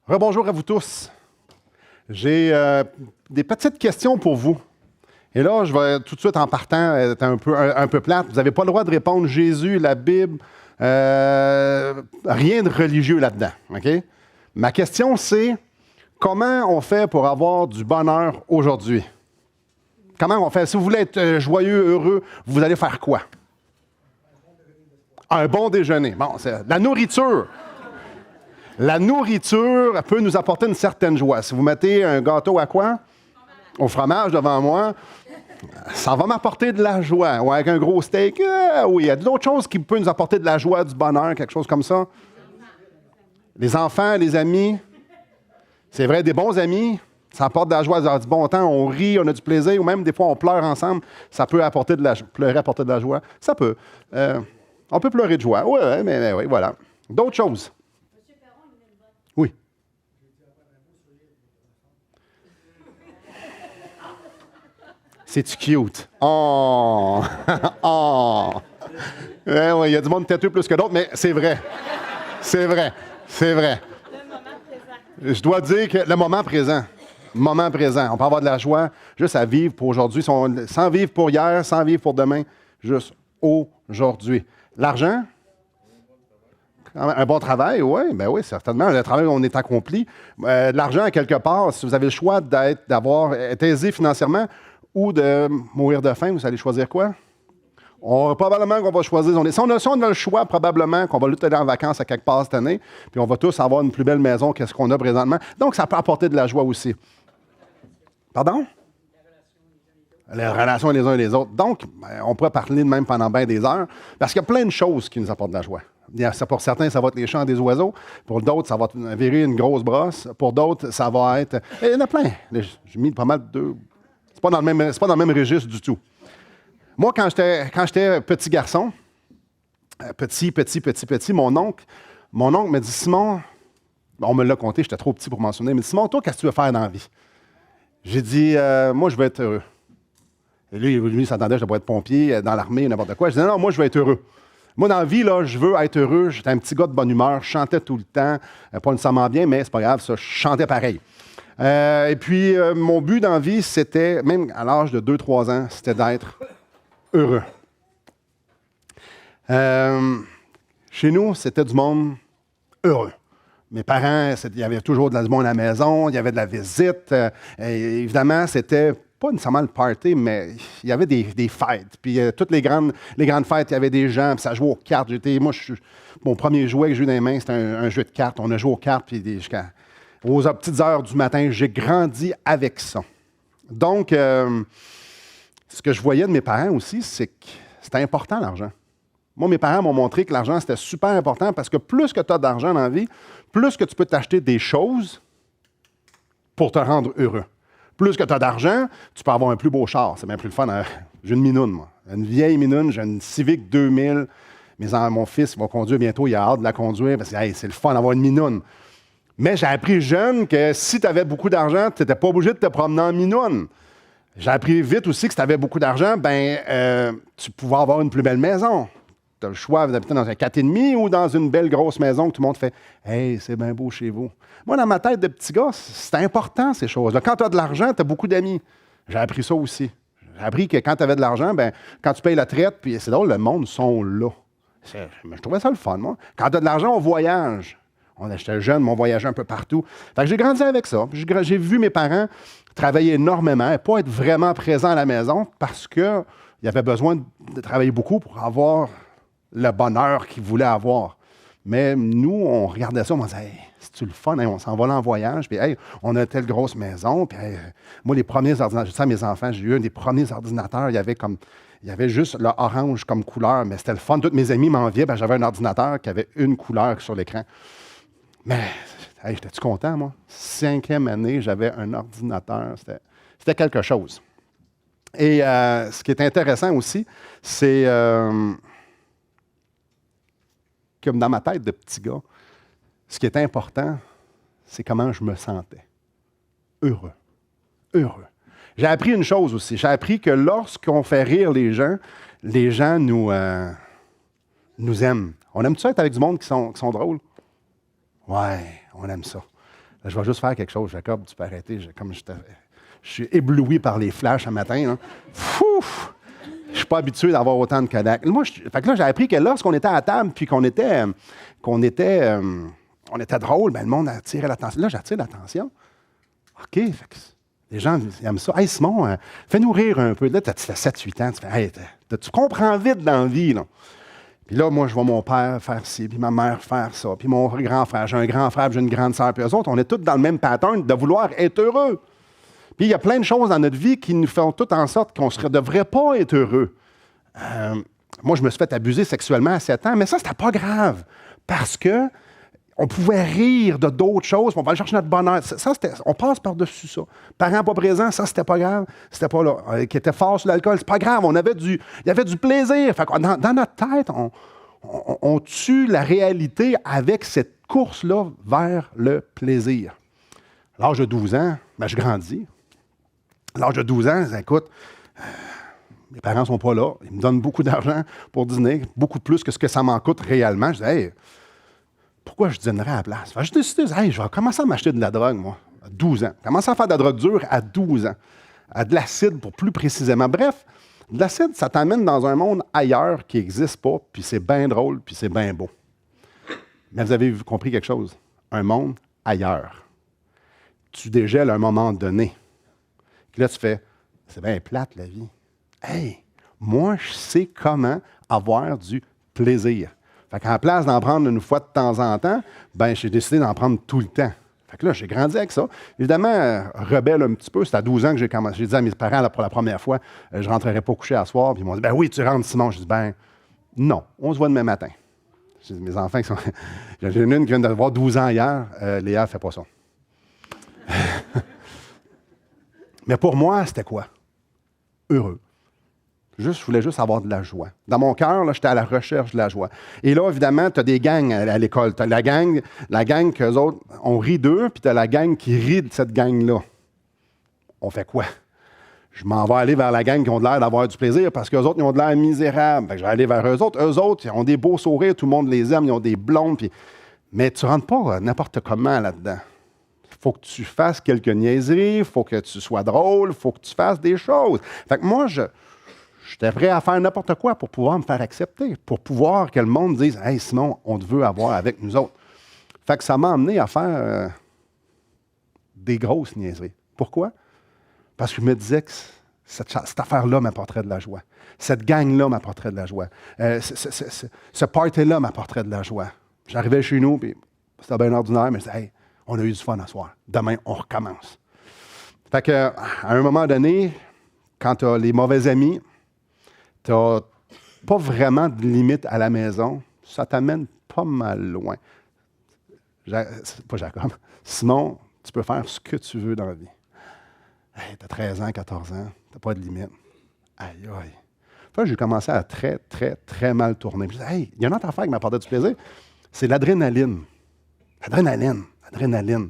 Rebonjour à vous tous. J'ai des petites questions pour vous. Et là, je vais tout de suite en partant être un peu plate. Vous n'avez pas le droit de répondre Jésus, la Bible, rien de religieux là-dedans. OK? Ma question, c'est comment on fait pour avoir du bonheur aujourd'hui? Comment on fait? Si vous voulez être joyeux, heureux, vous allez faire quoi? Un bon déjeuner. Bon, c'est la nourriture. La nourriture peut nous apporter une certaine joie. Si vous mettez un gâteau à quoi? Au fromage devant moi, ça va m'apporter de la joie. Ou avec un gros steak, oui, il y a d'autres choses qui peuvent nous apporter de la joie, du bonheur, quelque chose comme ça. Les enfants, les amis, c'est vrai, des bons amis, ça apporte de la joie, du bon temps, on rit, on a du plaisir, ou même des fois on pleure ensemble, ça peut apporter de la joie. Pleurer apporter de la joie, ça peut. On peut pleurer de joie, oui, mais oui, voilà. D'autres choses. Oui. C'est-tu cute? Oh! Oh! Ouais, il y a du monde têteux plus que d'autres, mais c'est vrai. C'est vrai. C'est vrai. Le moment présent. Je dois dire que le moment présent. Moment présent. On peut avoir de la joie juste à vivre pour aujourd'hui, sans vivre pour hier, sans vivre pour demain, juste aujourd'hui. L'argent? Un bon travail, oui, ben oui, certainement. Le travail, on est accompli. L'argent, quelque part, si vous avez le choix d'être aisé financièrement ou de mourir de faim, vous allez choisir quoi? Probablement qu'on va choisir. Si on a le choix, probablement qu'on va lutter aller en vacances à quelque part cette année, puis on va tous avoir une plus belle maison que ce qu'on a présentement. Donc, ça peut apporter de la joie aussi. Pardon? Les relations les uns et les autres. Donc, on pourrait parler de même pendant bien des heures, parce qu'il y a plein de choses qui nous apportent de la joie. Pour certains, ça va être les chants des oiseaux. Pour d'autres, ça va être virer une grosse brosse. Pour d'autres, ça va être... Il y en a plein. J'ai mis pas mal de... C'est pas dans le même registre du tout. Moi, quand j'étais petit garçon, petit, mon oncle me dit, Simon, on me l'a conté, j'étais trop petit pour mentionner, mais Simon, toi, qu'est-ce que tu veux faire dans la vie? J'ai dit, moi, je veux être heureux. Et lui, il s'attendait, je devrais être pompier dans l'armée, n'importe quoi. Je disais, non, moi, je veux être heureux. Moi, dans la vie, là, je veux être heureux. J'étais un petit gars de bonne humeur. Je chantais tout le temps. Pas nécessairement bien, mais c'est pas grave, ça. Je chantais pareil. Et puis, mon but dans la vie, c'était, même à l'âge de 2-3 ans, c'était d'être heureux. Chez nous, c'était du monde heureux. Mes parents, il y avait toujours du monde à la maison, il y avait de la visite. Et évidemment, c'était pas nécessairement le party, mais il y avait des fêtes. Puis toutes les grandes fêtes, il y avait des gens, puis ça jouait aux cartes. Mon premier jouet que j'ai eu dans les mains, c'était un jeu de cartes. On a joué aux cartes, puis aux petites heures du matin, j'ai grandi avec ça. Donc, ce que je voyais de mes parents aussi, c'est que c'était important, l'argent. Moi, mes parents m'ont montré que l'argent, c'était super important parce que plus que tu as d'argent dans la vie, plus que tu peux t'acheter des choses pour te rendre heureux. Plus que tu as d'argent, tu peux avoir un plus beau char. C'est bien plus le fun. J'ai une minoune, moi. Une vieille minoune, j'ai une Civic 2000. Mon fils va conduire bientôt, il a hâte de la conduire parce que c'est le fun d'avoir une minoune. Mais j'ai appris jeune que si tu avais beaucoup d'argent, tu n'étais pas obligé de te promener en minoune. J'ai appris vite aussi que si tu avais beaucoup d'argent, tu pouvais avoir une plus belle maison. Tu as le choix d'habiter dans un 4,5 ou dans une belle grosse maison que tout le monde fait « Hey, c'est bien beau chez vous ». Moi, dans ma tête de petit gars, c'est important ces choses-là. Quand tu as de l'argent, tu as beaucoup d'amis. J'ai appris ça aussi. J'ai appris que quand tu avais de l'argent, quand tu payes la traite, puis c'est drôle, le monde sont là. Je trouvais ça le fun, moi. Quand tu as de l'argent, on voyage. J'étais jeune, mais on voyageait un peu partout. Fait que j'ai grandi avec ça. J'ai vu mes parents travailler énormément et pas être vraiment présents à la maison parce qu'ils avaient besoin de travailler beaucoup pour avoir le bonheur qu'ils voulaient avoir. Mais nous, on regardait ça, on disait hey, c'est-tu le fun? Hein? On s'en va là en voyage, puis hey, on a telle grosse maison. Puis hey, moi, les premiers ordinateurs, je dis à mes enfants, j'ai eu un des premiers ordinateurs, il y avait juste le orange comme couleur, mais c'était le fun. Tous mes amis m'enviaient, j'avais un ordinateur qui avait une couleur sur l'écran. Mais hey, j'étais-tu content, moi? 5e année, j'avais un ordinateur. C'était quelque chose. Et ce qui est intéressant aussi, c'est comme dans ma tête de petit gars, ce qui est important, c'est comment je me sentais. Heureux. Heureux. J'ai appris une chose aussi. J'ai appris que lorsqu'on fait rire les gens nous aiment. On aime ça être avec du monde qui sont drôles? Ouais, on aime ça. Là, je vais juste faire quelque chose. Jacob, tu peux arrêter. Je suis ébloui par les flashs un matin. Là. Fouf! Je ne suis pas habitué d'avoir autant de Kodak. Fait que là, j'ai appris que lorsqu'on était à table puis qu'on était drôle, ben, le monde attirait l'attention. Là, j'attire l'attention. OK, fait que les gens aiment ça. Hey, Simon, fais-nous rire un peu. Là, tu as 7-8 ans. Tu fais, hey, tu comprends vite dans la vie. Là. Puis là, moi, je vois mon père faire ci, puis ma mère faire ça, puis mon grand frère. J'ai un grand frère, puis j'ai une grande sœur. Puis eux autres, on est tous dans le même pattern de vouloir être heureux. Puis il y a plein de choses dans notre vie qui nous font tout en sorte qu'on ne devrait pas être heureux. Moi, je me suis fait abuser sexuellement à 7 ans, mais ça, c'était pas grave. Parce que on pouvait rire de d'autres choses, on va aller chercher notre bonheur. Ça, on passe par-dessus ça. Parents pas présents, ça, c'était pas grave. C'était pas là. Qui était fort sur l'alcool, c'est pas grave. Il y avait du plaisir. Fait que dans notre tête, on tue la réalité avec cette course-là vers le plaisir. À l'âge de 12 ans, ben, je grandis. À l'âge de 12 ans, écoute, mes parents ne sont pas là. Ils me donnent beaucoup d'argent pour dîner, beaucoup plus que ce que ça m'en coûte réellement. Je dis, hey, pourquoi je dînerais à la place? J'ai décidé, hey, je vais commencer à m'acheter de la drogue, moi, à 12 ans. Commencer à faire de la drogue dure à 12 ans. À de l'acide, pour plus précisément. Bref, de l'acide, ça t'amène dans un monde ailleurs qui n'existe pas, puis c'est bien drôle, puis c'est bien beau. Mais vous avez compris quelque chose? Un monde ailleurs. Tu dégèles à un moment donné. Puis là, tu fais, c'est bien plate, la vie. Hey, moi, je sais comment avoir du plaisir. Fait qu'en place d'en prendre une fois de temps en temps, ben j'ai décidé d'en prendre tout le temps. Fait que là, j'ai grandi avec ça. Évidemment, rebelle un petit peu. C'est à 12 ans que j'ai commencé. J'ai dit à mes parents, là, pour la première fois, je ne rentrerai pas coucher à soir. Puis ils m'ont dit, ben oui, tu rentres, Simon. Je dis, ben non, on se voit demain matin. J'ai dit, mes enfants, j'ai une qui vient d'avoir 12 ans hier. Léa ne fait pas ça. Mais pour moi, c'était quoi? Heureux. Je voulais juste avoir de la joie. Dans mon cœur, là, j'étais à la recherche de la joie. Et là, évidemment, tu as des gangs à l'école. Tu as la gang qu'eux autres, on rit d'eux, puis tu as la gang qui rit de cette gang-là. On fait quoi? Je m'en vais aller vers la gang qui ont de l'air d'avoir du plaisir parce qu'eux autres, ils ont de l'air misérables. Fait que je vais aller vers eux autres. Eux autres, ils ont des beaux sourires, tout le monde les aime, ils ont des blondes. Mais tu ne rentres pas n'importe comment là-dedans. Il faut que tu fasses quelques niaiseries, il faut que tu sois drôle, il faut que tu fasses des choses. Fait que moi, j'étais prêt à faire n'importe quoi pour pouvoir me faire accepter, pour pouvoir que le monde dise « Hey, Simon, on te veut avoir avec nous autres. » Fait que ça m'a amené à faire des grosses niaiseries. Pourquoi? Parce que je me disais que cette affaire-là m'apporterait de la joie. Cette gang-là m'apporterait de la joie. Ce party-là m'apporterait de la joie. J'arrivais chez nous, puis c'était bien ordinaire, mais je disais « Hey, on a eu du fun à soir. Demain, on recommence. » Fait que, à un moment donné, quand tu as les mauvais amis, tu n'as pas vraiment de limite à la maison, ça t'amène pas mal loin. Pas Jacob. Simon, tu peux faire ce que tu veux dans la vie. Hey, tu as 13 ans, 14 ans, tu n'as pas de limite. Aïe, aïe. Enfin, j'ai commencé à très, très, très mal tourner. Je disais, hey, il y a une autre affaire qui m'apportait du plaisir, c'est l'adrénaline. L'adrénaline.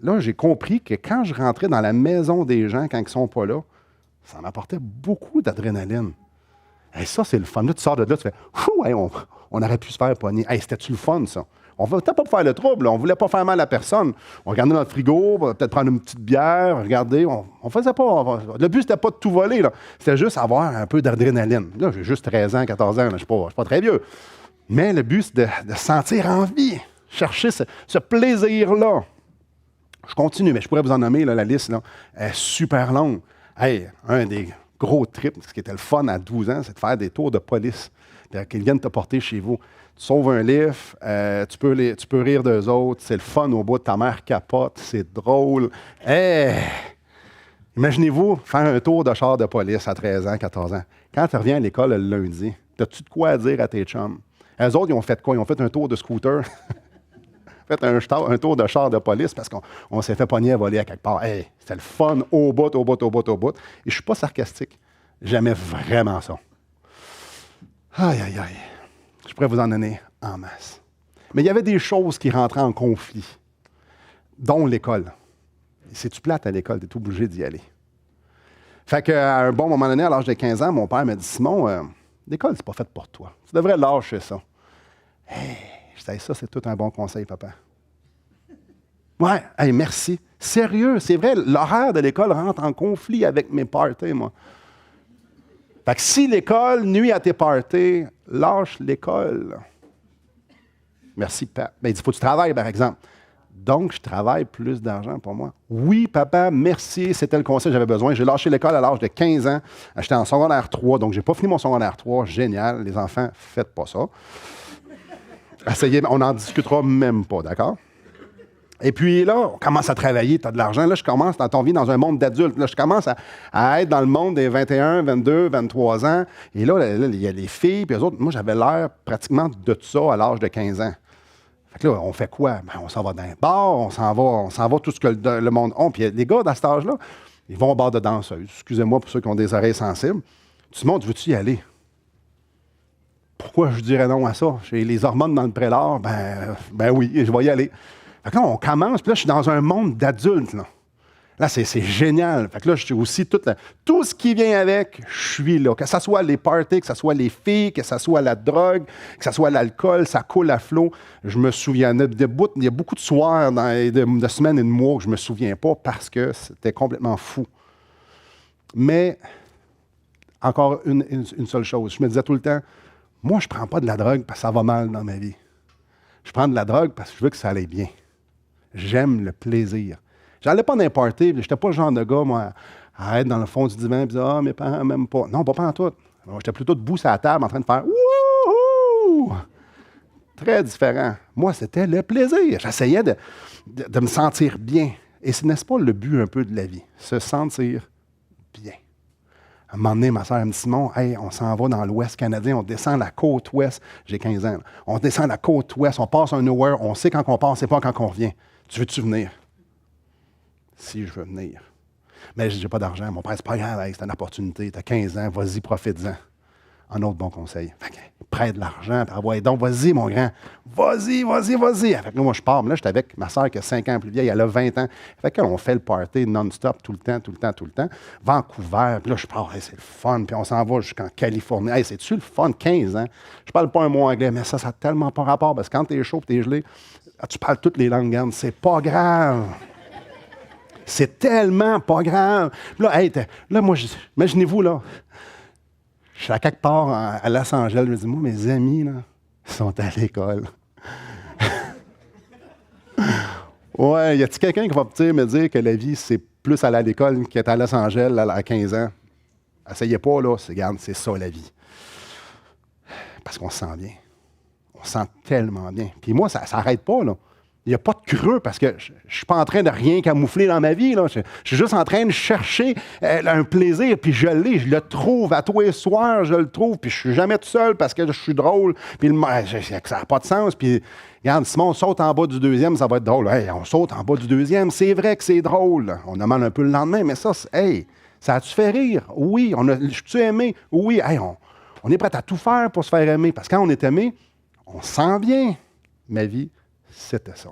Là, j'ai compris que quand je rentrais dans la maison des gens, quand ils ne sont pas là, ça m'apportait beaucoup d'adrénaline. Hey, ça, c'est le fun. Là, tu sors de là, tu fais « Fou, hey, on aurait pu se faire pogner. Hey, c'était-tu le fun, ça? » On ne voulait pas faire le trouble. On ne voulait pas faire mal à personne. On regardait notre frigo, peut-être prendre une petite bière, regarder. On faisait pas... Le but, c'était pas de tout voler. Là. C'était juste avoir un peu d'adrénaline. Là, j'ai juste 13 ans, 14 ans. Je ne suis pas très vieux. Mais le but, c'est de sentir envie. Chercher ce plaisir-là. Je continue, mais je pourrais vous en nommer, là, la liste là, est super longue. Hey, un des gros trips, ce qui était le fun à 12 ans, c'est de faire des tours de police. Qu'ils viennent te porter chez vous. Tu sauves un livre, tu peux rire d'eux autres, c'est le fun au bout de ta mère capote, c'est drôle. Hey! Imaginez-vous faire un tour de char de police à 13 ans, 14 ans. Quand tu reviens à l'école le lundi, as-tu de quoi à dire à tes chums? Eux autres, ils ont fait quoi? Ils ont fait un tour de scooter. Fait un tour de char de police parce qu'on s'est fait pogner à voler à quelque part. Hey, c'était le fun au bout. Et je ne suis pas sarcastique. J'aimais vraiment ça. Aïe, aïe, aïe. Je pourrais vous en donner en masse. Mais il y avait des choses qui rentraient en conflit, dont l'école. C'est-tu plate à l'école? Tu es obligé d'y aller. Fait qu'à un bon moment donné, à l'âge de 15 ans, mon père m'a dit, Simon, l'école, c'est pas fait pour toi. Tu devrais lâcher ça. Hey, je disais, ça, c'est tout un bon conseil, papa. Ouais, hey, merci. Sérieux, c'est vrai, l'horaire de l'école rentre en conflit avec mes parties, moi. Fait que si l'école nuit à tes parties, lâche l'école. Merci, papa. Ben, il dit, faut que tu travailles, par exemple. Donc, je travaille plus d'argent pour moi. Oui, papa, merci, c'était le conseil que j'avais besoin. J'ai lâché l'école à l'âge de 15 ans. J'étais en secondaire 3, donc je n'ai pas fini mon secondaire 3. Génial. Les enfants, faites pas ça. Essayez, on n'en discutera même pas, d'accord? Et puis là, on commence à travailler, tu as de l'argent. Là, je commence dans ton vie dans un monde d'adultes. Là, je commence à être dans le monde des 21, 22, 23 ans. Et là, il y a les filles, puis les autres. Moi, j'avais l'air pratiquement de tout ça à l'âge de 15 ans. Fait que là, on fait quoi? Ben, on s'en va dans un bar, on s'en va tout ce que le monde a. Puis les gars, dans cet âge-là, ils vont au bar de danseuse. Excusez-moi pour ceux qui ont des oreilles sensibles. Tu montes, veux-tu y aller? Pourquoi je dirais non à ça? J'ai les hormones dans le prélat, ben oui, je vais y aller. Fait que là, on commence, puis là, je suis dans un monde d'adultes, là. Là, c'est génial. Fait que là, je suis aussi tout ce qui vient avec, je suis là. Que ce soit les parties, que ce soit les filles, que ce soit la drogue, que ce soit l'alcool, ça coule à flot. Je me souviens, il y a beaucoup de soirs, de semaines et de mois que je ne me souviens pas parce que c'était complètement fou. Mais, encore une seule chose, je me disais tout le temps, moi, je ne prends pas de la drogue parce que ça va mal dans ma vie. Je prends de la drogue parce que je veux que ça aille bien. J'aime le plaisir. J'allais pas dans les parties, je n'étais pas le genre de gars, moi, à être dans le fond du divan et dire ah, mes parents m'aiment pas. Non, pas en tout. J'étais plutôt debout sur la table en train de faire wouhou! Très différent. Moi, c'était le plaisir. J'essayais de me sentir bien. Et ce n'est-ce pas le but un peu de la vie? Se sentir bien. À un moment donné, ma soeur me dit Simon, hey, on s'en va dans l'Ouest canadien, on descend la côte ouest. J'ai 15 ans. Là. On descend la côte ouest, on passe un nowhere, on sait quand on passe, c'est pas quand on revient. Tu veux-tu venir? Si je veux venir. Mais je n'ai pas d'argent. Mon père, c'est pas grave, hey, c'est une opportunité. Tu as 15 ans, vas-y, profite-en. Un autre bon conseil. Fait que, prête de l'argent, donc vas-y, mon grand. Vas-y. Fait que là, moi, je pars. Mais là, j'étais avec ma soeur qui a 5 ans plus vieille, elle a 20 ans. Fait que là, on fait le party non-stop, tout le temps. Vancouver, puis là, je pars, hey, c'est le fun. Puis on s'en va jusqu'en Californie. Hey, c'est-tu le fun, 15 ans? Je parle pas un mot anglais, mais ça n'a tellement pas rapport. Parce que quand t'es chaud et t'es gelé, tu parles toutes les langues, garde. C'est pas grave. C'est tellement pas grave. Là, hey, là moi, imaginez-vous, là, je suis à quelque part à Los Angeles, je me dis, moi, mes amis, là, sont à l'école. Ouais, y a-t-il quelqu'un qui va me dire que la vie, c'est plus aller à l'école qu'être à Los Angeles à 15 ans? Essayez pas, là, regarde, c'est ça, la vie. Parce qu'on se sent bien. On se sent tellement bien. Puis moi, ça n'arrête pas, là. Il n'y a pas de creux parce que je ne suis pas en train de rien camoufler dans ma vie. Là. Je suis juste en train de chercher un plaisir, puis je l'ai, je le trouve. À tous les soirs, je le trouve, puis je ne suis jamais tout seul parce que je suis drôle, puis ça n'a pas de sens. Puis, regarde, Simon, on saute en bas du deuxième, ça va être drôle. Hey, on saute en bas du deuxième, c'est vrai que c'est drôle. On a mal un peu le lendemain, mais ça, ça a-tu fait rire? Oui. Je t'ai aimé? Oui. Hey, on est prêt à tout faire pour se faire aimer, parce que quand on est aimé, on se sent bien. Ma vie, c'était ça.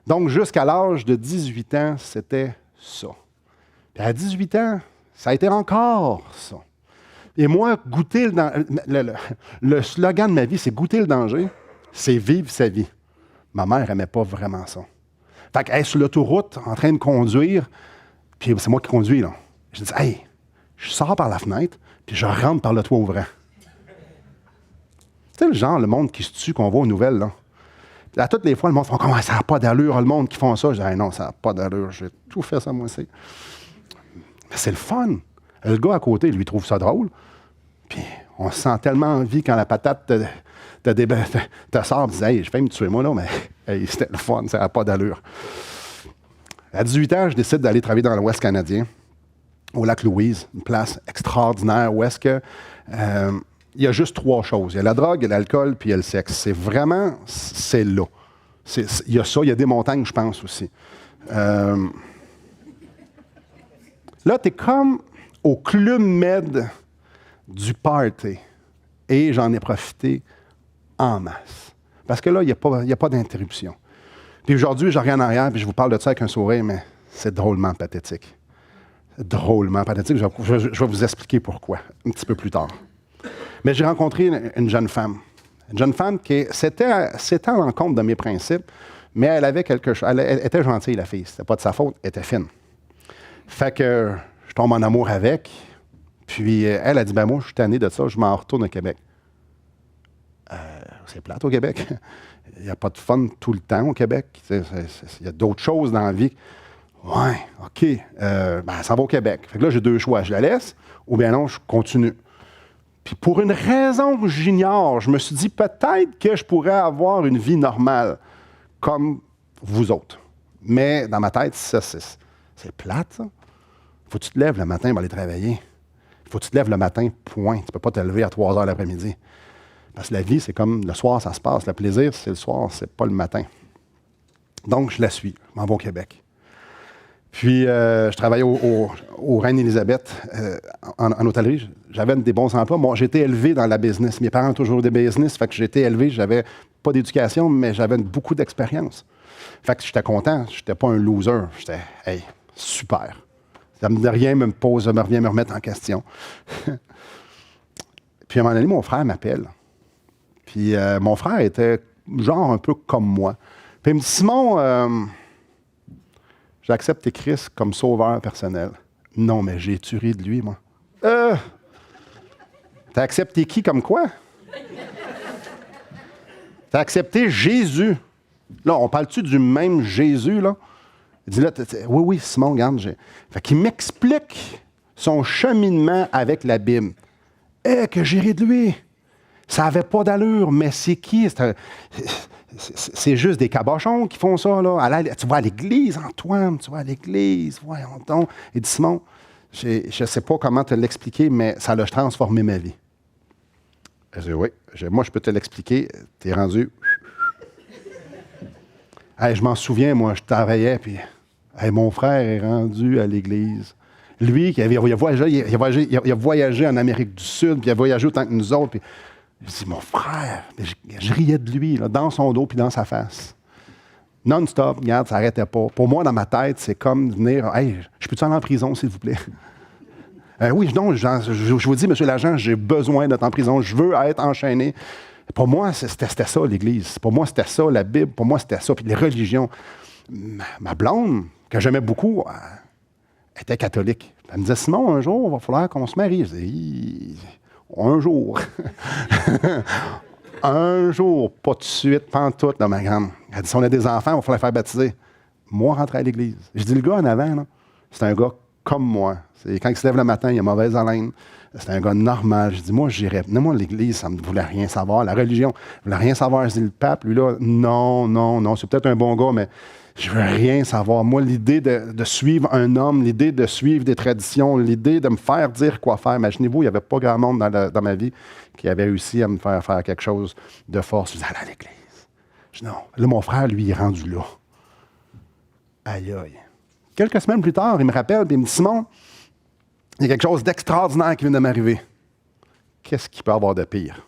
Donc, jusqu'à l'âge de 18 ans, c'était ça. Puis à 18 ans, ça a été encore ça. Et moi, goûter le slogan de ma vie, c'est goûter le danger, c'est vivre sa vie. Ma mère n'aimait pas vraiment ça. Fait qu'elle est sur l'autoroute, en train de conduire, puis c'est moi qui conduis, là. Je dis, hey, je sors par la fenêtre, puis je rentre par le toit ouvrant. C'est le genre, le monde qui se tue qu'on voit aux nouvelles, là. À toutes les fois, le monde fait comment ça n'a pas d'allure, le monde qui font ça. Je dis hey, non, ça n'a pas d'allure, j'ai tout fait ça moi aussi. Mais c'est le fun. Le gars à côté, lui, trouve ça drôle. Puis on se sent tellement en vie quand la patate te sort, dit hey, je vais me tuer moi là, mais hey, c'était le fun, ça n'a pas d'allure. À 18 ans, je décide d'aller travailler dans l'Ouest canadien, au lac Louise, une place extraordinaire où est-ce que il y a juste 3 choses. Il y a la drogue, il y a l'alcool, puis il y a le sexe. C'est là. Il y a ça, il y a des montagnes, je pense aussi. Là, tu es comme au Club Med du party. Et j'en ai profité en masse. Parce que là, il n'y a pas d'interruption. Puis aujourd'hui, je regarde en arrière, puis je vous parle de ça avec un sourire, mais c'est drôlement pathétique. Drôlement pathétique. Je vais vous expliquer pourquoi, un petit peu plus tard. Mais j'ai rencontré une jeune femme. Une jeune femme qui c'était à l'encontre de mes principes. Mais elle avait quelque chose. Elle était gentille, la fille. C'était pas de sa faute. Elle était fine. Fait que je tombe en amour avec. Puis elle a dit, ben moi, je suis tanné de ça, je m'en retourne au Québec. C'est plate au Québec. Il n'y a pas de fun tout le temps au Québec. Il y a d'autres choses dans la vie. Ouais, OK. Ça va au Québec. Fait que là, j'ai deux choix. Je la laisse ou bien non, je continue. Puis pour une raison que j'ignore, je me suis dit peut-être que je pourrais avoir une vie normale, comme vous autres. Mais dans ma tête, c'est plate, ça. Faut que tu te lèves le matin pour aller travailler. Faut que tu te lèves le matin, point. Tu ne peux pas te lever à 3 heures l'après-midi. Parce que la vie, c'est comme le soir, ça se passe. Le plaisir, c'est le soir, c'est pas le matin. Donc, je la suis. Je m'en vais au Québec. Puis, je travaillais au Reine-Élisabeth en hôtellerie. J'avais des bons emplois. Moi, j'ai été élevé dans la business. Mes parents ont toujours eu des business. Fait que j'ai été élevé. J'avais pas d'éducation, mais j'avais beaucoup d'expérience. Fait que j'étais content. J'étais pas un loser. J'étais, hey, super. Ça me rien me pose, ça me revient me remettre en question. Puis, à un moment donné, mon frère m'appelle. Puis, mon frère était genre un peu comme moi. Puis, il me dit, Simon, j'accepte Christ comme sauveur personnel. Non, mais j'ai tué de lui, moi. T'as accepté qui comme quoi? T'as accepté Jésus. Là, on parle-tu du même Jésus, là? Il dit là, oui, Simon, regarde. Fait qu'il m'explique son cheminement avec la Bible. Que j'ai ri de lui. Ça n'avait pas d'allure, mais c'est qui? C'est juste des cabochons qui font ça, là. Tu vas à l'église, Antoine, tu vas à l'église, voyons donc. Il dit, Simon, je ne sais pas comment te l'expliquer, mais ça a transformé ma vie. Je dis, oui, moi, je peux te l'expliquer. Tu es rendu. Hey, je m'en souviens, moi, je travaillais, puis mon frère est rendu à l'église. Lui, il a voyagé en Amérique du Sud, puis il a voyagé autant que nous autres. Puis, je dis, mon frère, je riais de lui, là, dans son dos puis dans sa face. Non-stop, regarde, ça n'arrêtait pas. Pour moi, dans ma tête, c'est comme venir, hey, je peux-tu aller en prison, s'il vous plaît? Oui, non, je vous dis, monsieur l'agent, j'ai besoin d'être en prison, je veux être enchaîné. Pour moi, c'était ça, l'Église. Pour moi, c'était ça, la Bible. Pour moi, c'était ça. Puis les religions. Ma blonde, que j'aimais beaucoup, était catholique. Elle me disait, Simon, un jour, il va falloir qu'on se marie. Je dis, un jour. Un jour, pas tout de suite, pas en tout, là, ma grande. Elle dit, si on a des enfants, il va falloir les faire baptiser. Moi, rentrer à l'église. Je dis, le gars en avant, là, c'est un gars comme moi. Quand il se lève le matin, il a mauvaise haleine. C'est un gars normal. Je dis, moi, j'irais. Moi, l'église, ça ne voulait rien savoir. La religion, ne voulait rien savoir. Je dis, le pape, lui, là, non, c'est peut-être un bon gars, mais je veux rien savoir. Moi, l'idée de suivre un homme, l'idée de suivre des traditions, l'idée de me faire dire quoi faire. Imaginez-vous, il n'y avait pas grand monde dans ma vie qui avait réussi à me faire faire quelque chose de force. Je dis, allez à l'église. Je dis, non. Là, mon frère, lui, il est rendu là. Aïe, aïe. Quelques semaines plus tard, il me rappelle, puis il me dit, Simon, il y a quelque chose d'extraordinaire qui vient de m'arriver. Qu'est-ce qu'il peut avoir de pire?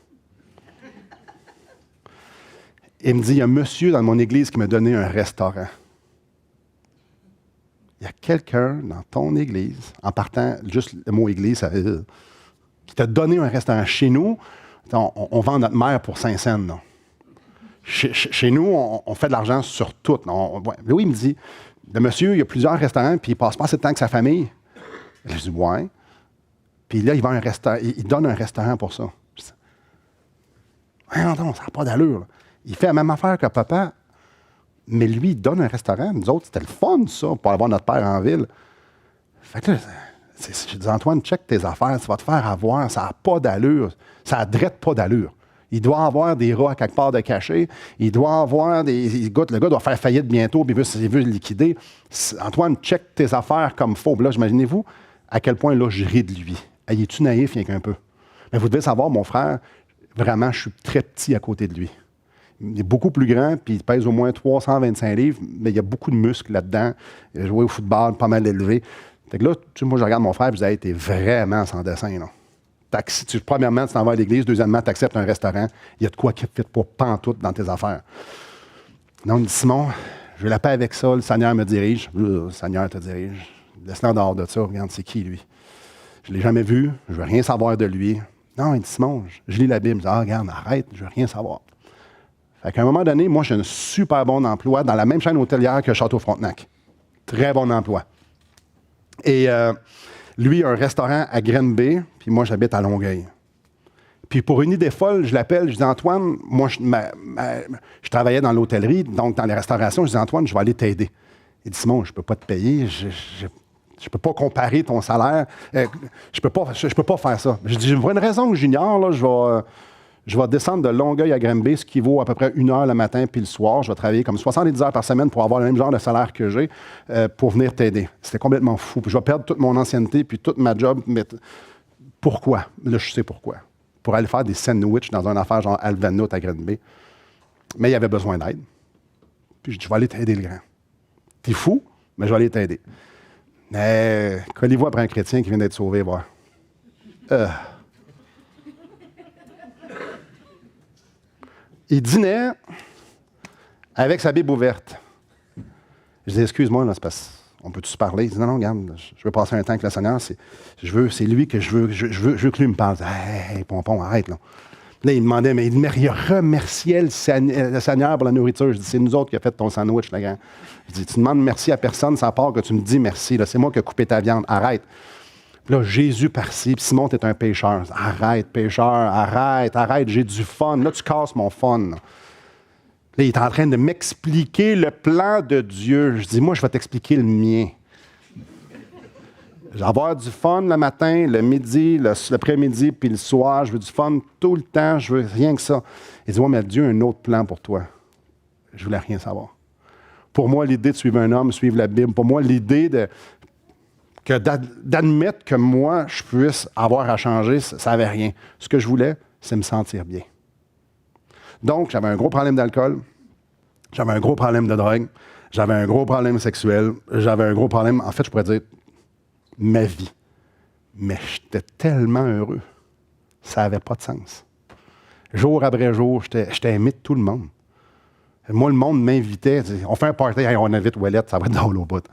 Il me dit, il y a un monsieur dans mon église qui m'a donné un restaurant. Il y a quelqu'un dans ton église, en partant, juste le mot église, ça, qui t'a donné un restaurant. Chez nous, on vend notre mère pour 5 cents. Non? Chez nous, on fait de l'argent sur tout. Lui, il me dit, le monsieur, il y a plusieurs restaurants, puis il passe pas assez de temps avec sa famille. Je dis, ouais. Puis là, il donne un restaurant pour ça. Je dis, non, ça n'a pas d'allure. Là. Il fait la même affaire que papa, mais lui, il donne un restaurant. Nous autres, c'était le fun, ça, pour avoir notre père en ville. Fait que là, je dis, Antoine, check tes affaires, tu vas te faire avoir, ça n'a pas d'allure. Ça n'a drette pas d'allure. Il doit avoir des rats à quelque part de cachés. Il doit avoir le gars doit faire faillite bientôt, puis il veut le liquider. Antoine, check tes affaires comme faut. Là, imaginez-vous à quel point, là, je ris de lui. Il est-tu naïf, rien qu'un peu? Mais vous devez savoir, mon frère, vraiment, je suis très petit à côté de lui. Il est beaucoup plus grand, puis il pèse au moins 325 livres, mais il y a beaucoup de muscles là-dedans. Il a joué au football, pas mal élevé. Fait que là, moi, je regarde mon frère, et je dis, hey, t'es vraiment sans dessin, là. Premièrement, tu t'en vas à l'église. Deuxièmement, tu acceptes un restaurant. Il y a de quoi qui ne fit pas pantoute dans tes affaires. Donc, il dit, Simon, je vais la paix avec ça. Le Seigneur me dirige. Le Seigneur te dirige. Laisse-le en dehors de ça. Regarde, c'est qui, lui? Je ne l'ai jamais vu. Je ne veux rien savoir de lui. Non, il dit, Simon, je lis la Bible. Je dis, regarde, arrête, je ne veux rien savoir. Fait qu'à un moment donné, moi, j'ai un super bon emploi dans la même chaîne hôtelière que Château-Frontenac. Très bon emploi. Et lui, a un restaurant à Granby, puis moi, j'habite à Longueuil. Puis pour une idée folle, je l'appelle, je dis Antoine, moi, je travaillais dans l'hôtellerie, donc dans les restaurations, je dis Antoine, je vais aller t'aider. Il dit Simon, je ne peux pas te payer, je ne peux pas comparer ton salaire, je peux pas faire ça. Je dis, pour une raison que j'ignore, là, je vais descendre de Longueuil à Granby, ce qui vaut à peu près 1 heure le matin puis le soir. Je vais travailler comme 70 heures par semaine pour avoir le même genre de salaire que j'ai pour venir t'aider. C'était complètement fou. Puis je vais perdre toute mon ancienneté puis toute ma job. Mais pourquoi? Là, je sais pourquoi. Pour aller faire des sandwichs dans une affaire genre Alvanout à Granby. Mais il y avait besoin d'aide. Puis je dis, je vais aller t'aider, le grand. T'es fou, mais je vais aller t'aider. Mais collez-vous après un chrétien qui vient d'être sauvé, voir. Il dînait avec sa Bible ouverte. Je dis, excuse-moi, là, c'est parce qu'on peut-tu se parler? Il dit, non, regarde, je veux passer un temps avec le Seigneur. C'est lui que je veux que lui me parle. Hey, Pompon, arrête, là. Là, il demandait, mais il remerciait le Seigneur pour la nourriture. Je dis, c'est nous autres qui a fait ton sandwich, là, grand. Je dis, tu demandes merci à personne, ça part que tu me dis merci. Là, c'est moi qui ai coupé ta viande, arrête. Puis là, Jésus par-ci, puis Simon, t'es un pécheur. Arrête, pécheur, arrête, j'ai du fun. Là, tu casses mon fun. Là, il est en train de m'expliquer le plan de Dieu. Je dis, moi, je vais t'expliquer le mien. Je vais avoir du fun le matin, le midi, l'après-midi, puis le soir. Je veux du fun tout le temps. Je veux rien que ça. Il dit, ouais, mais Dieu a un autre plan pour toi. Je voulais rien savoir. Pour moi, l'idée de suivre un homme, suivre la Bible, pour moi, l'idée d'admettre que moi, je puisse avoir à changer, ça n'avait rien. Ce que je voulais, c'est me sentir bien. Donc, j'avais un gros problème d'alcool, j'avais un gros problème de drogue, j'avais un gros problème sexuel, j'avais un gros problème, en fait, je pourrais dire, ma vie. Mais j'étais tellement heureux. Ça n'avait pas de sens. Jour après jour, j'étais aimé de tout le monde. Moi, le monde m'invitait. On fait un party, hey, on invite Ouellette, ça va être drôle au bout.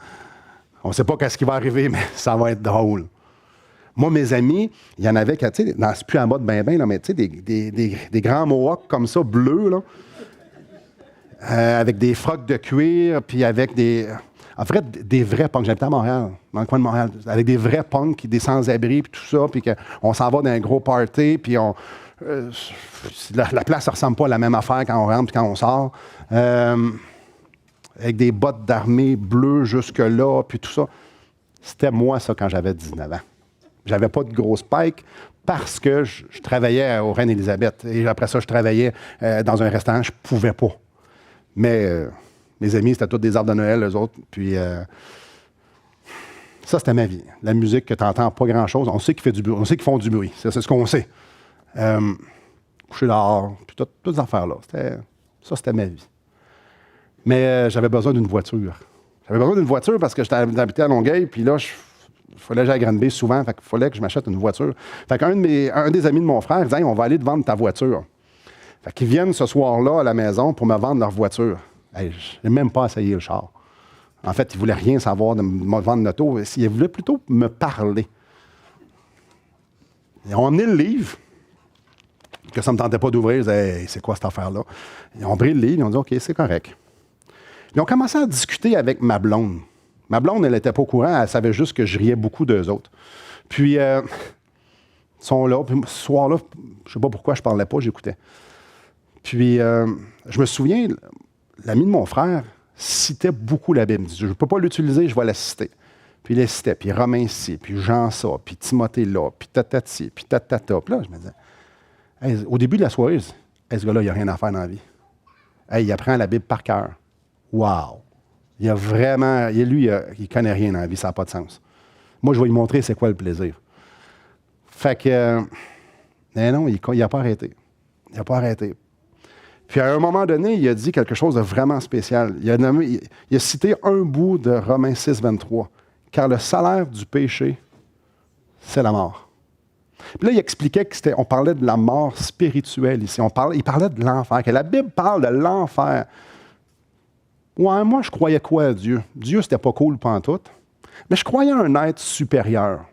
On ne sait pas qu'est-ce qui va arriver, mais ça va être drôle. Moi, mes amis, il y en avait, tu sais, c'est plus en mode ben, mais tu sais, des grands mohawks comme ça, bleus, là, avec des frocs de cuir, puis avec en fait, des vrais punks. J'habitais à Montréal, dans le coin de Montréal, avec des vrais punks, des sans-abri, puis tout ça, puis qu'on s'en va dans un gros party, puis la place ne ressemble pas à la même affaire quand on rentre puis quand on sort. Avec des bottes d'armée bleues jusque-là, puis tout ça. C'était moi, ça, quand j'avais 19 ans. J'avais pas de gros spike parce que je travaillais au Reine-Élisabeth. Et après ça, je travaillais dans un restaurant. Je pouvais pas. Mais mes amis, c'était tous des arbres de Noël, eux autres. Puis ça, c'était ma vie. La musique que tu entends, pas grand-chose. On sait qu'ils fait du bruit. On sait qu'ils font du bruit. C'est ce qu'on sait. Coucher dehors, puis toutes ces affaires-là. Ça, c'était ma vie. Mais j'avais besoin d'une voiture. J'avais besoin d'une voiture parce que j'habitais à Longueuil, puis là, il fallait que j'aille à Granby souvent, fait qu'il fallait que je m'achète une voiture. Fait qu'un des amis de mon frère disait hey, on va aller te vendre ta voiture. Fait qu'ils viennent ce soir-là à la maison pour me vendre leur voiture. Hey, je n'ai même pas essayé le char. En fait, ils ne voulaient rien savoir de me vendre l'auto. Ils voulaient plutôt me parler. Ils ont emmené le livre, que ça ne me tentait pas d'ouvrir. Ils disaient hey, c'est quoi cette affaire-là? Ils ont pris le livre, ils ont dit OK, c'est correct. Ils ont commencé à discuter avec ma blonde. Ma blonde, elle n'était pas au courant, elle savait juste que je riais beaucoup d'eux autres. Puis, ils sont là, puis ce soir-là, je ne sais pas pourquoi je ne parlais pas, j'écoutais. Puis, je me souviens, l'ami de mon frère citait beaucoup la Bible. Il dit, je ne peux pas l'utiliser, je vais la citer. Puis, il la citait, puis Romains ici, puis Jean ça, puis Timothée là, puis tatati, puis tatata. Puis là, je me disais, hey, au début de la soirée, je dis, hey, ce gars-là, il n'y a rien à faire dans la vie. Hey, il apprend la Bible par cœur. Wow! Il a vraiment... Lui, il ne connaît rien dans la vie, ça n'a pas de sens. Moi, je vais lui montrer c'est quoi le plaisir. Fait que... mais non, il n'a pas arrêté. Il n'a pas arrêté. Puis, à un moment donné, il a dit quelque chose de vraiment spécial. Il a cité un bout de Romains 6, 23. « Car le salaire du péché, c'est la mort. » Puis là, il expliquait qu'on parlait de la mort spirituelle ici. Il parlait de l'enfer, que la Bible parle de l'enfer. Ouais, moi, je croyais quoi à Dieu? Dieu, c'était pas cool pantoute. Mais je croyais à un être supérieur.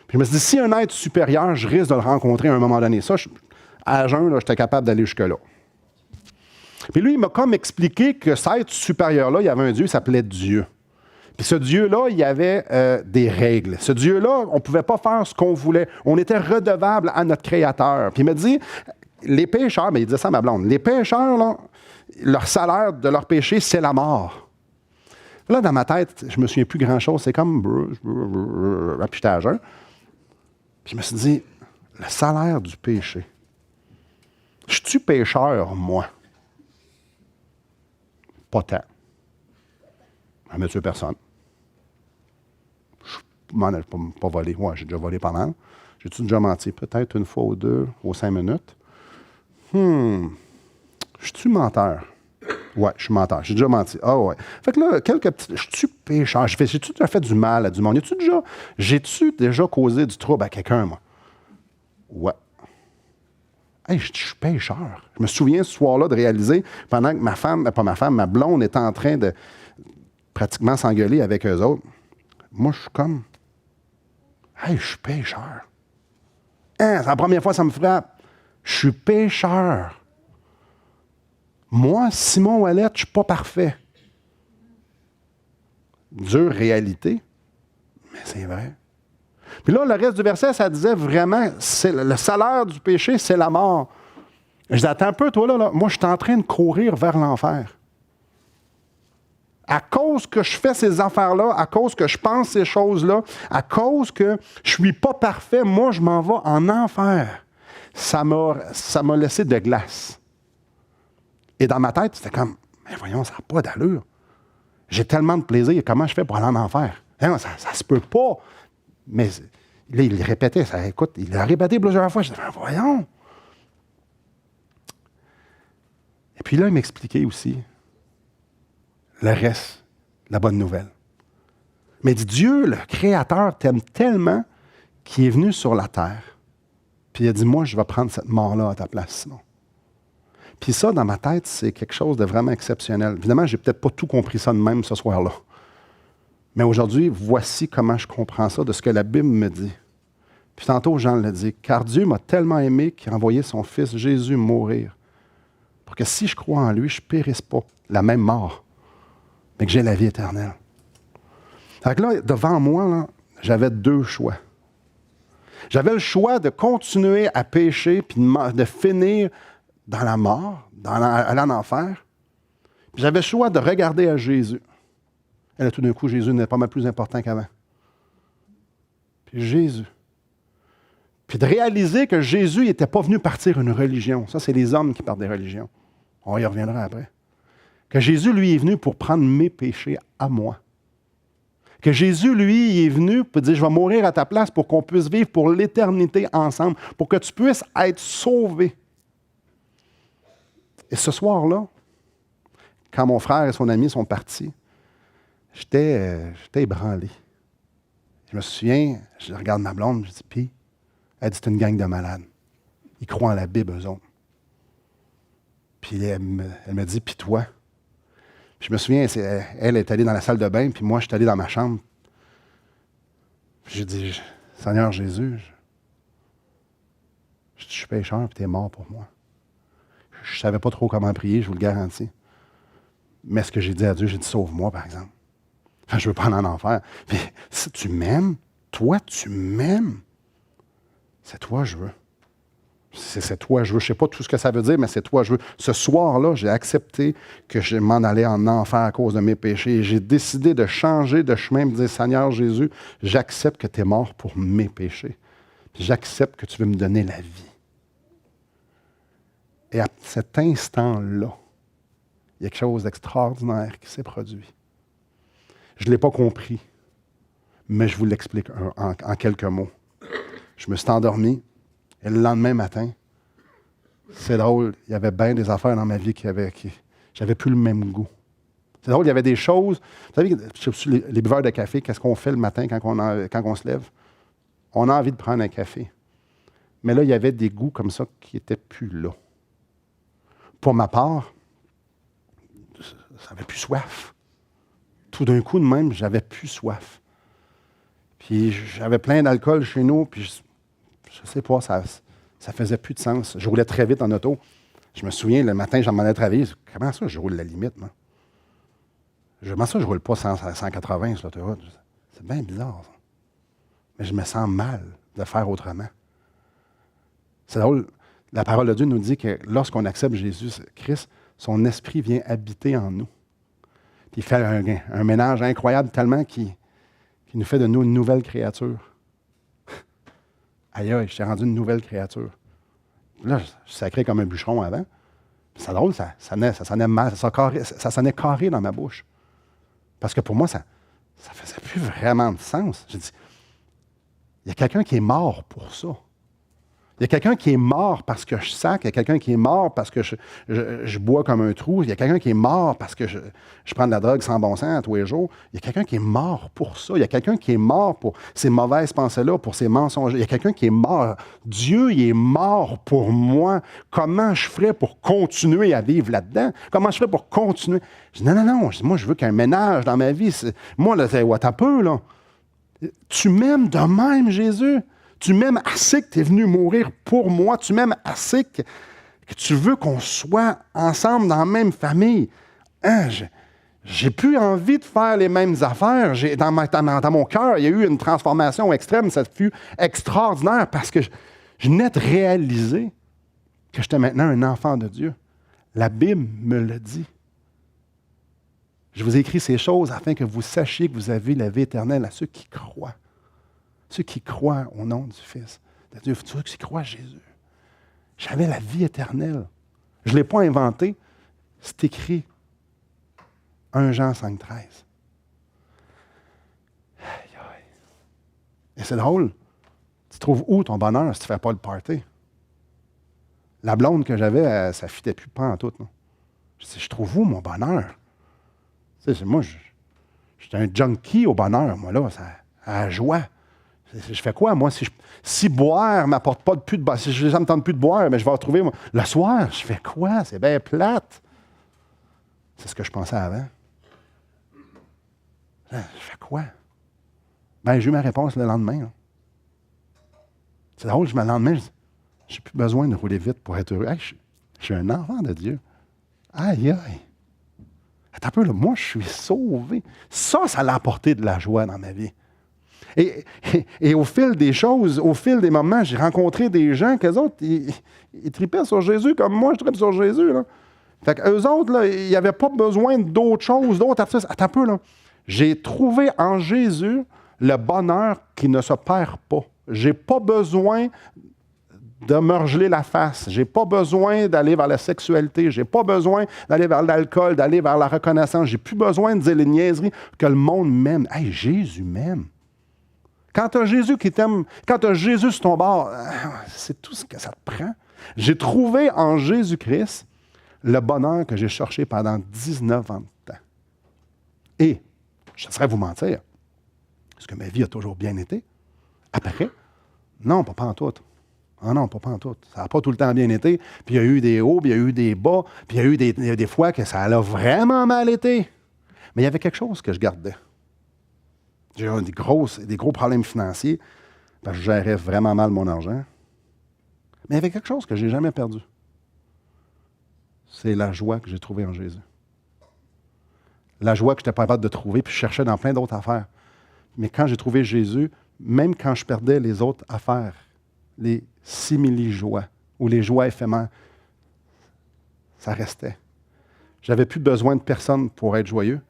Puis je me suis dit, si un être supérieur, je risque de le rencontrer à un moment donné. Ça, à jeun, j'étais capable d'aller jusque-là. Puis lui, il m'a comme expliqué que cet être supérieur-là, il y avait un Dieu, il s'appelait Dieu. Puis ce Dieu-là, il y avait des règles. Ce Dieu-là, on ne pouvait pas faire ce qu'on voulait. On était redevable à notre Créateur. Puis il m'a dit, les pécheurs, mais il disait ça à ma blonde, les pécheurs, là, leur salaire de leur péché, c'est la mort. Là, dans ma tête, je ne me souviens plus grand-chose. C'est comme... Puis j'étais à jeun. Puis je me suis dit, le salaire du péché. Je suis pécheur, moi? Pas tant. Je ne tué personne. Je n'ai pas volé. Ouais, j'ai déjà volé pas mal. J'ai-tu déjà menti? Peut-être une fois ou deux, aux 5 minutes. Je suis menteur? Ouais, je suis menteur. J'ai déjà menti. Ah ouais. Fait que là, quelques petits... Je suis pécheur. J'ai-tu déjà fait du mal à du monde? J'ai-tu déjà causé du trouble à quelqu'un, moi? Ouais. Hey, je suis pécheur. Je me souviens ce soir-là de réaliser, pendant que ma blonde était en train de pratiquement s'engueuler avec eux autres. Moi, je suis comme... Hey, je suis pécheur. Hein, c'est la première fois que ça me frappe. Je suis pécheur. Moi, Simon Ouellette, je ne suis pas parfait. Dure réalité, mais c'est vrai. Puis là, le reste du verset, ça disait vraiment, le salaire du péché, c'est la mort. Je dis, attends un peu, toi, là, moi, je suis en train de courir vers l'enfer. À cause que je fais ces affaires-là, à cause que je pense ces choses-là, à cause que je ne suis pas parfait, moi, je m'en vais en enfer. Ça m'a laissé de glace. Et dans ma tête, c'était comme, mais voyons, ça n'a pas d'allure. J'ai tellement de plaisir, comment je fais pour aller en enfer? Non, ça ne se peut pas. Mais là, il répétait, écoute, il a répété plusieurs fois. Je disais, voyons. Et puis là, il m'expliquait aussi le reste, la bonne nouvelle. Mais il dit, Dieu, le Créateur, t'aime tellement qu'il est venu sur la terre. Puis il a dit, moi, je vais prendre cette mort-là à ta place, Simon. Puis ça, dans ma tête, c'est quelque chose de vraiment exceptionnel. Évidemment, je n'ai peut-être pas tout compris ça de même ce soir-là. Mais aujourd'hui, voici comment je comprends ça de ce que la Bible me dit. Puis tantôt, Jean l'a dit, car Dieu m'a tellement aimé qu'il a envoyé son Fils Jésus mourir pour que si je crois en lui, je ne périsse pas la même mort, mais que j'ai la vie éternelle. Donc là, devant moi, là, j'avais deux choix. J'avais le choix de continuer à pécher puis de finir dans la mort, aller en enfer. Puis j'avais le choix de regarder à Jésus. Et là, tout d'un coup, Jésus n'est pas mal plus important qu'avant. Puis Jésus. Puis de réaliser que Jésus n'était pas venu partir une religion. Ça, c'est les hommes qui partent des religions. On y reviendra après. Que Jésus, lui, est venu pour prendre mes péchés à moi. Que Jésus, lui, il est venu pour dire, je vais mourir à ta place pour qu'on puisse vivre pour l'éternité ensemble, pour que tu puisses être sauvé. Et ce soir-là, quand mon frère et son ami sont partis, j'étais ébranlé. Je me souviens, je regarde ma blonde, je dis, puis, elle dit, c'est une gang de malades. Ils croient en la Bible, eux autres. Puis elle me dit, puis toi? Puis je me souviens, elle est allée dans la salle de bain, puis moi, je suis allé dans ma chambre. Puis j'ai dit, Seigneur Jésus, je suis pécheur, puis tu es mort pour moi. Je ne savais pas trop comment prier, je vous le garantis. Mais ce que j'ai dit à Dieu, j'ai dit, sauve-moi, par exemple. Enfin, je ne veux pas aller en enfer. Puis, si tu m'aimes, toi, tu m'aimes. C'est toi, je veux. C'est toi, je veux. Je ne sais pas tout ce que ça veut dire, mais c'est toi, je veux. Ce soir-là, j'ai accepté que je m'en allais en enfer à cause de mes péchés. Et j'ai décidé de changer de chemin, me dire, Seigneur Jésus, j'accepte que tu es mort pour mes péchés. Puis j'accepte que tu veux me donner la vie. Et à cet instant-là, il y a quelque chose d'extraordinaire qui s'est produit. Je ne l'ai pas compris, mais je vous l'explique en quelques mots. Je me suis endormi, et le lendemain matin, c'est drôle, il y avait bien des affaires dans ma vie j'avais plus le même goût. C'est drôle, il y avait des choses, vous savez, les buveurs de café, qu'est-ce qu'on fait le matin quand on se lève? On a envie de prendre un café. Mais là, il y avait des goûts comme ça qui n'étaient plus là. Pour ma part, j'avais plus soif. Tout d'un coup, de même, j'avais plus soif. Puis j'avais plein d'alcool chez nous, puis je sais pas, ça faisait plus de sens. Je roulais très vite en auto. Je me souviens, le matin, j'en m'en ai travaillé. Comment ça, je roule la limite, moi? Comment ça, je roule pas 180 sur l'autoroute? C'est bien bizarre, ça. Mais je me sens mal de faire autrement. C'est drôle. La parole de Dieu nous dit que lorsqu'on accepte Jésus-Christ, son esprit vient habiter en nous. Puis il fait un ménage incroyable tellement qu'il nous fait de nous une nouvelle créature. Aïe, aïe, je t'ai rendu une nouvelle créature. Là, je sacrais comme un bûcheron avant. Puis c'est drôle, ça sonnait mal, ça sonnait carré dans ma bouche. Parce que pour moi, ça ne faisait plus vraiment de sens. J'ai dit, il y a quelqu'un qui est mort pour ça. Il y a quelqu'un qui est mort parce que je sac. Il y a quelqu'un qui est mort parce que je bois comme un trou. Il y a quelqu'un qui est mort parce que je prends de la drogue sans bon sens tous les jours. Il y a quelqu'un qui est mort pour ça. Il y a quelqu'un qui est mort pour ces mauvaises pensées-là, pour ces mensonges. Il y a quelqu'un qui est mort. Dieu, il est mort pour moi. Comment je ferais pour continuer à vivre là-dedans? Comment je ferais pour continuer? Je dis, non. Moi, je veux qu'un ménage dans ma vie. Moi, là, t'as peu, là. Tu m'aimes de même, Jésus? Tu m'aimes assez que tu es venu mourir pour moi. Tu m'aimes assez que tu veux qu'on soit ensemble dans la même famille. Hein? J'ai plus envie de faire les mêmes affaires. Dans mon cœur, il y a eu une transformation extrême. Ça fut extraordinaire parce que je venais de réaliser que j'étais maintenant un enfant de Dieu. La Bible me le dit. Je vous ai écrit ces choses afin que vous sachiez que vous avez la vie éternelle à ceux qui croient. Ceux qui croient au nom du Fils de Dieu, ceux qui croient à Jésus. J'avais la vie éternelle. Je ne l'ai pas inventé. C'est écrit. 1 Jean 5,13. Et c'est drôle. Tu trouves où ton bonheur si tu ne fais pas le party? La blonde que j'avais, ça ne fitait plus pas en tout. Non? Je trouve où mon bonheur? Tu sais, moi, j'étais un junkie au bonheur, moi, là, à la joie. Je fais quoi, moi? Si boire ne m'apporte pas plus de bonheur, si je ne me tente plus de boire, mais je vais retrouver le soir, je fais quoi? C'est bien plate. C'est ce que je pensais avant. Je fais quoi? Bien, j'ai eu ma réponse le lendemain. Là. C'est drôle, le lendemain, je n'ai plus besoin de rouler vite pour être heureux. Hey, je suis un enfant de Dieu. Aïe, aïe. Attends un peu, là, moi, je suis sauvé. Ça l'a apporté de la joie dans ma vie. Et au fil des choses, au fil des moments, j'ai rencontré des gens qu'eux autres, ils tripaient sur Jésus comme moi, je tripe sur Jésus. Là. Fait qu'eux autres, là, ils n'avaient pas besoin d'autre chose, d'autres artistes. Attends un peu, là. J'ai trouvé en Jésus le bonheur qui ne se perd pas. J'ai pas besoin de me geler la face. J'ai pas besoin d'aller vers la sexualité. J'ai pas besoin d'aller vers l'alcool, d'aller vers la reconnaissance. J'ai plus besoin de dire les niaiseries que le monde m'aime. Hey, Jésus m'aime. Quand tu as Jésus qui t'aime, quand tu as Jésus sur ton bord, c'est tout ce que ça te prend. J'ai trouvé en Jésus-Christ le bonheur que j'ai cherché pendant 19 ans de temps. Et, je ne saurais vous mentir, est-ce que ma vie a toujours bien été? Après? Non, pas en tout. Ah non, pas en tout. Ça n'a pas tout le temps bien été. Puis il y a eu des hauts, puis il y a eu des bas, puis il y a eu des fois que ça a vraiment mal été. Mais il y avait quelque chose que je gardais. J'ai eu des gros problèmes financiers, parce que je gérais vraiment mal mon argent. Mais il y avait quelque chose que je n'ai jamais perdu. C'est la joie que j'ai trouvée en Jésus. La joie que je n'étais pas capable de trouver, puis je cherchais dans plein d'autres affaires. Mais quand j'ai trouvé Jésus, même quand je perdais les autres affaires, les simili-joies ou les joies éphémères, ça restait. Je n'avais plus besoin de personne pour être joyeux.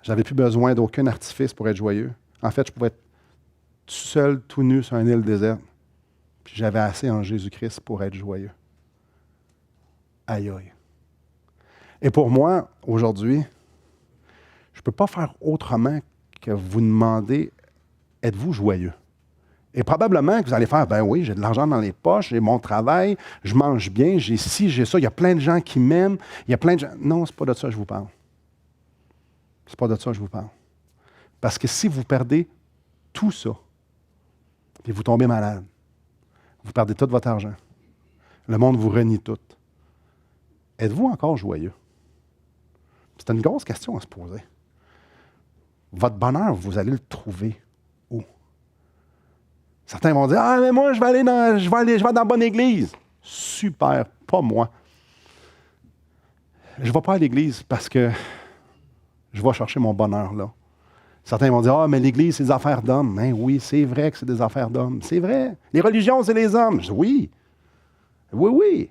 Je n'avais plus besoin d'aucun artifice pour être joyeux. En fait, je pouvais être tout seul, tout nu sur une île déserte. Puis j'avais assez en Jésus-Christ pour être joyeux. Aïe, aïe. Et pour moi, aujourd'hui, je ne peux pas faire autrement que vous demander, êtes-vous joyeux? Et probablement que vous allez faire, ben oui, j'ai de l'argent dans les poches, j'ai mon travail, je mange bien, j'ai ci, j'ai ça, il y a plein de gens qui m'aiment, il y a plein de gens... Non, ce n'est pas de ça que je vous parle. C'est pas de ça que je vous parle. Parce que si vous perdez tout ça, puis vous tombez malade, vous perdez tout votre argent, le monde vous renie tout, êtes-vous encore joyeux? C'est une grosse question à se poser. Votre bonheur, vous allez le trouver où? Certains vont dire, ah, mais moi, je vais dans la bonne église. Super, pas moi. je ne vais pas à l'Église parce que je vais chercher mon bonheur là. Certains vont dire, « Ah, mais l'Église, c'est des affaires d'hommes. » Hein, oui, c'est vrai que c'est des affaires d'hommes. C'est vrai. Les religions, c'est les hommes. Je dis, oui. Oui, oui.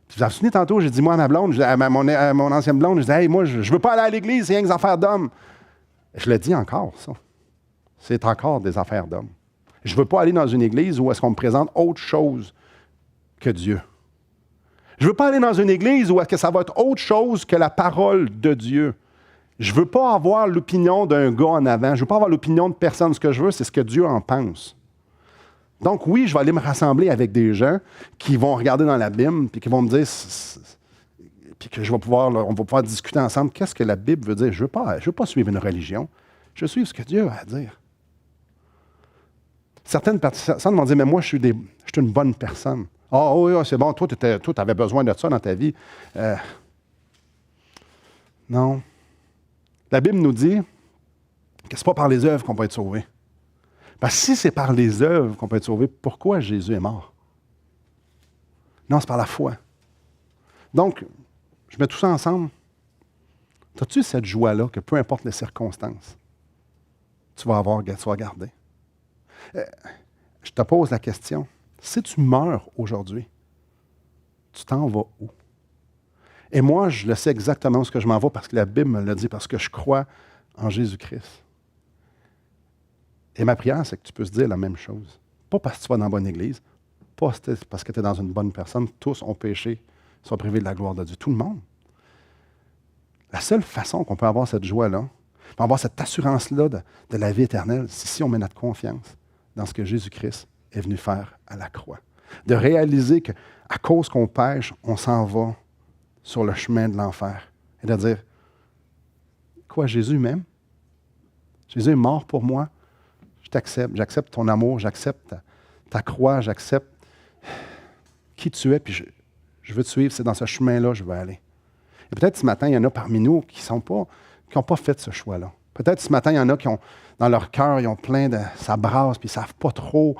Puis vous vous souvenez, tantôt, j'ai dit, moi, à ma blonde, à mon ancienne blonde, je dis, « Hey, moi, je ne veux pas aller à l'Église, c'est rien que des affaires d'hommes. » Je le dis encore, ça. C'est encore des affaires d'hommes. Je ne veux pas aller dans une église où est-ce qu'on me présente autre chose que Dieu. Je ne veux pas aller dans une église où est-ce que ça va être autre chose que la parole de Dieu. Je ne veux pas avoir l'opinion d'un gars en avant. Je ne veux pas avoir l'opinion de personne. Ce que je veux, c'est ce que Dieu en pense. Donc oui, je vais aller me rassembler avec des gens qui vont regarder dans la Bible puis qui vont me dire, puis que on va pouvoir discuter ensemble. Qu'est-ce que la Bible veut dire? Je ne veux pas suivre une religion. Je veux suivre ce que Dieu a à dire. Certaines personnes vont dire, mais moi, je suis une bonne personne. Ah oui, c'est bon, toi, tu avais besoin de ça dans ta vie. Non. La Bible nous dit que ce n'est pas par les œuvres qu'on peut être sauvé. Parce que si c'est par les œuvres qu'on peut être sauvé, pourquoi Jésus est mort? Non, c'est par la foi. Donc, je mets tout ça ensemble. As-tu cette joie-là que peu importe les circonstances, tu vas garder? Je te pose la question. Si tu meurs aujourd'hui, tu t'en vas où? Et moi, je le sais exactement où ce que je m'en vais parce que la Bible me l'a dit, parce que je crois en Jésus-Christ. Et ma prière, c'est que tu puisses dire la même chose. Pas parce que tu vas dans la bonne église, pas parce que tu es dans une bonne personne. Tous ont péché, sont privés de la gloire de Dieu. Tout le monde. La seule façon qu'on peut avoir cette joie-là, avoir cette assurance-là de la vie éternelle, c'est si on met notre confiance dans ce que Jésus-Christ est venu faire à la croix. De réaliser qu'à cause qu'on pêche, on s'en va sur le chemin de l'enfer. Et de dire, quoi, Jésus m'aime? Jésus est mort pour moi. Je t'accepte. J'accepte ton amour. J'accepte ta croix. J'accepte qui tu es. Puis je veux te suivre. C'est dans ce chemin-là que je veux aller. Et peut-être ce matin, il y en a parmi nous qui n'ont pas fait ce choix-là. Peut-être ce matin, il y en a qui ont, dans leur cœur, ils ont plein de... Ça brasse, puis ils ne savent pas trop.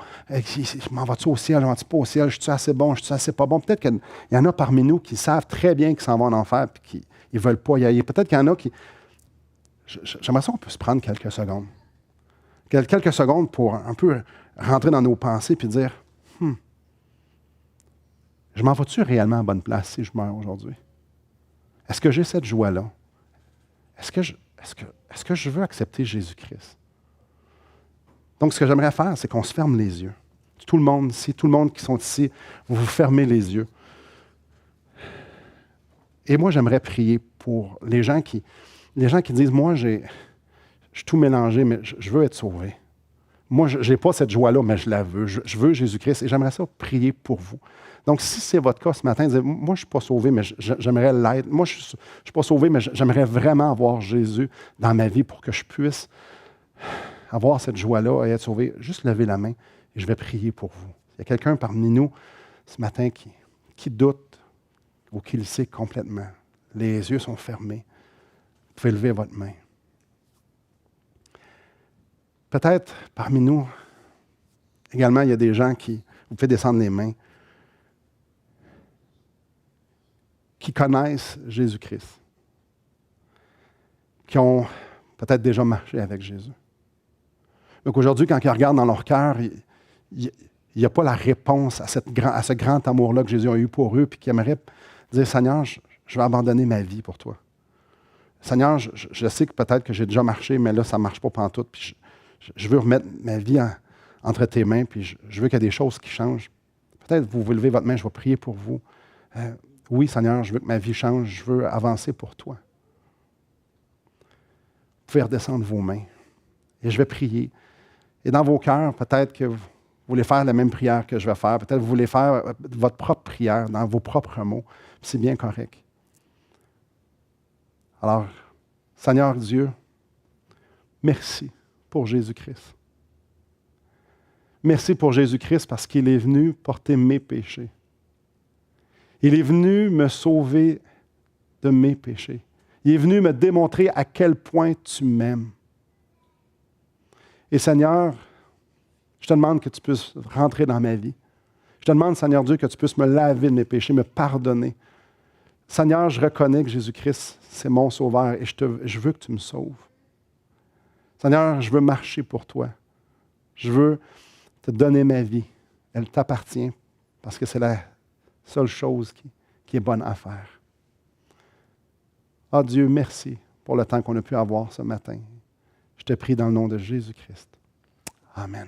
M'en vas-tu au ciel? M'en vas-tu pas au ciel? Je suis assez bon? Je suis assez pas bon? Peut-être qu'il y en a parmi nous qui savent très bien qu'ils s'en vont en enfer puis qu'ils ne veulent pas y aller. Peut-être qu'il y en a qui... J'aimerais ça qu'on puisse prendre quelques secondes. Quelques secondes pour un peu rentrer dans nos pensées puis dire, je m'en vas-tu réellement à bonne place si je meurs aujourd'hui? Est-ce que j'ai cette joie-là? Est-ce que je veux accepter Jésus-Christ? Donc, ce que j'aimerais faire, c'est qu'on se ferme les yeux. Tout le monde ici, tout le monde qui sont ici, vous vous fermez les yeux. Et moi, j'aimerais prier pour les gens qui disent, moi, je suis tout mélangé, mais je veux être sauvé. Moi, je n'ai pas cette joie-là, mais je la veux. Je veux Jésus-Christ et j'aimerais ça prier pour vous. Donc, si c'est votre cas ce matin, dites, moi, je ne suis pas sauvé, mais j'aimerais l'être. Moi, je ne suis pas sauvé, mais j'aimerais vraiment avoir Jésus dans ma vie pour que je puisse avoir cette joie-là et être sauvé. Juste levez la main et je vais prier pour vous. Il y a quelqu'un parmi nous ce matin qui doute ou qui le sait complètement. Les yeux sont fermés. Vous pouvez lever votre main. Peut-être parmi nous, également, il y a des gens qui, vous pouvez descendre les mains, qui connaissent Jésus-Christ, qui ont peut-être déjà marché avec Jésus. Donc aujourd'hui, quand ils regardent dans leur cœur, il n'y a pas la réponse à ce grand amour-là que Jésus a eu pour eux, puis qui aimeraient dire, Seigneur, je vais abandonner ma vie pour toi. Seigneur, je sais que peut-être que j'ai déjà marché, mais là, ça ne marche pas pantoute, puis je veux remettre ma vie entre tes mains, puis je veux qu'il y ait des choses qui changent. Peut-être vous levez votre main, je vais prier pour vous. Oui, Seigneur, je veux que ma vie change, je veux avancer pour toi. Vous pouvez redescendre vos mains. Et je vais prier. Et dans vos cœurs, peut-être que vous voulez faire la même prière que je vais faire. Peut-être que vous voulez faire votre propre prière dans vos propres mots. C'est bien correct. Alors, Seigneur Dieu, merci pour Jésus-Christ. Merci pour Jésus-Christ parce qu'il est venu porter mes péchés. Il est venu me sauver de mes péchés. Il est venu me démontrer à quel point tu m'aimes. Et Seigneur, je te demande que tu puisses rentrer dans ma vie. Je te demande, Seigneur Dieu, que tu puisses me laver de mes péchés, me pardonner. Seigneur, je reconnais que Jésus-Christ, c'est mon sauveur et je veux que tu me sauves. Seigneur, je veux marcher pour toi. Je veux te donner ma vie. Elle t'appartient parce que c'est la seule chose qui est bonne à faire. Ah Dieu, merci pour le temps qu'on a pu avoir ce matin. Je te prie dans le nom de Jésus-Christ. Amen.